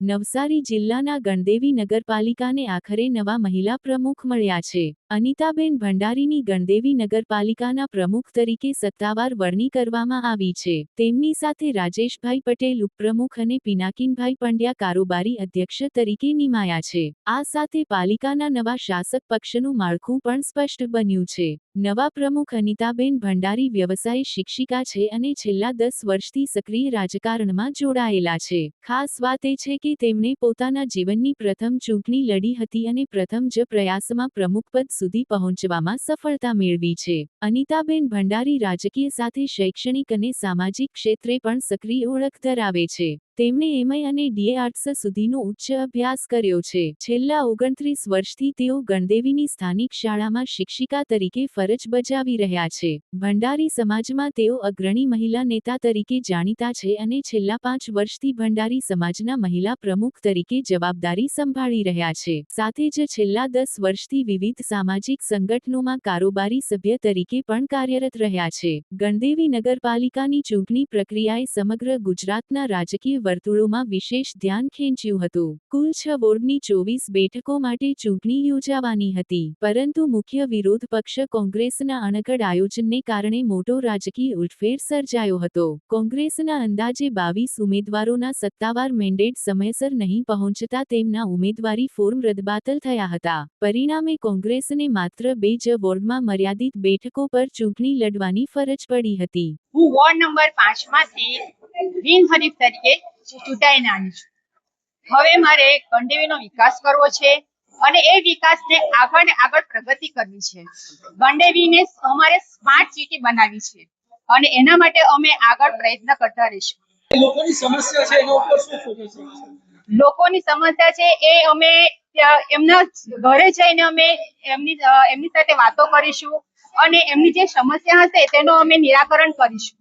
નવસારી જિલ્લાના ગણદેવી નગરપાલિકાને આખરે નવા મહિલા પ્રમુખ મળ્યા છે. અનિતાબેન ભંડારીની ગણદેવી નગરપાલિકાના પ્રમુખ તરીકે સત્તાવાર વરણી કરવામાં આવી છે. તેમની સાથે રાજેશભાઈ પટેલ ઉપપ્રમુખ અને પિનાકીનભાઈ પંડ્યા કારોબારી અધ્યક્ષ તરીકે નિમાયા છે. આ સાથે પાલિકાના નવા શાસક પક્ષનું માળખું પણ સ્પષ્ટ બન્યું છે. નવા પ્રમુખ અનિતાબેન ભંડારી વ્યવસાય શિક્ષિકા છે અને છેલ્લા 10 વર્ષથી સક્રિય રાજકારણમાં જોડાયેલા છે. ખાસ વાત એ છે કે તેમણે પોતાના જીવનની પ્રથમ ચૂંટણી લડી હતી અને પ્રથમ જ પ્રયાસમાં પ્રમુખપદ સુધી પહોંચવામાં સફળતા મેળવી છે. અનિતાબેન ભંડારી રાજકીય સાથે શૈક્ષણિક અને સામાજિક ક્ષેત્રે પણ સક્રિય ઓળખ ધરાવે છે. તેમણે એમએ અને ડીએ આર્ટ્સ સુધીનો ઉચ્ચ અભ્યાસ કર્યો છે. છેલ્લા 29 વર્ષથી તેઓ ગણદેવીની સ્થાનિક શાળામાં શિક્ષિકા તરીકે ફરજ બજાવી રહ્યા છે. ભંડારી સમાજમાં તેઓ અગ્રણી મહિલા નેતા તરીકે જાણીતા છે અને છેલ્લા 5 વર્ષથી ભંડારી સમાજના મહિલા પ્રમુખ તરીકે જવાબદારી સંભાળી રહ્યા છે. સાથે જ છેલ્લા 10 વર્ષથી વિવિધ સામાજિક સંગઠનોમાં કારોબારી સભ્ય તરીકે પણ કાર્યરત રહ્યા છે. ગણદેવી નગરપાલિકાની ચૂંટણી પ્રક્રિયાએ સમગ્ર ગુજરાતના રાજકીય વર્તુળોમાં વિશેષ ધ્યાન ખેંચ્યું હતું. કુલ 6 વોર્ડની 24 બેઠકો માટે ચૂંટણી યોજાવાની હતી, પરંતુ મુખ્ય વિરોધ પક્ષ કોંગ્રેસના અણઘડ આયોજનને કારણે મોટો રાજકીય ઉલટફેર સર્જાયો હતો. કોંગ્રેસના અંદાજે 22 ઉમેદવારોના સત્તાવાર મેન્ડેટ સમયસર નહીં પહોંચતા તેમના ઉમેદવારી ફોર્મ રદબાતલ થયા હતા. પરિણામે કોંગ્રેસને માત્ર 2 જ વોર્ડમાં મર્યાદિત બેઠકો પર ચૂંટણી લડવાની ફરજ પડી હતી. હું વોર્ડ નંબર 5 માંથી બિનહરીફ તરીકે ચૂંટાઈને આવી છું. હવે મારે ગણદેવીનો વિકાસ કરવો છે અને એ વિકાસને આગળ ને આગળ પ્રગતિ કરવી છે. ગણદેવીને અમારે સ્માર્ટ સિટી બનાવવી છે અને એના માટે અમે આગળ પ્રયત્ન કરતા રહીશું. લોકોની સમસ્યા છે એના ઉપર શું ફોકસ છે? લોકોની સમસ્યા છે એ અમે એમના ઘરે જઈને અમે એમની સાથે વાતો કરીશું અને એમની જે સમસ્યા હશે તેનો અમે નિરાકરણ કરીશું.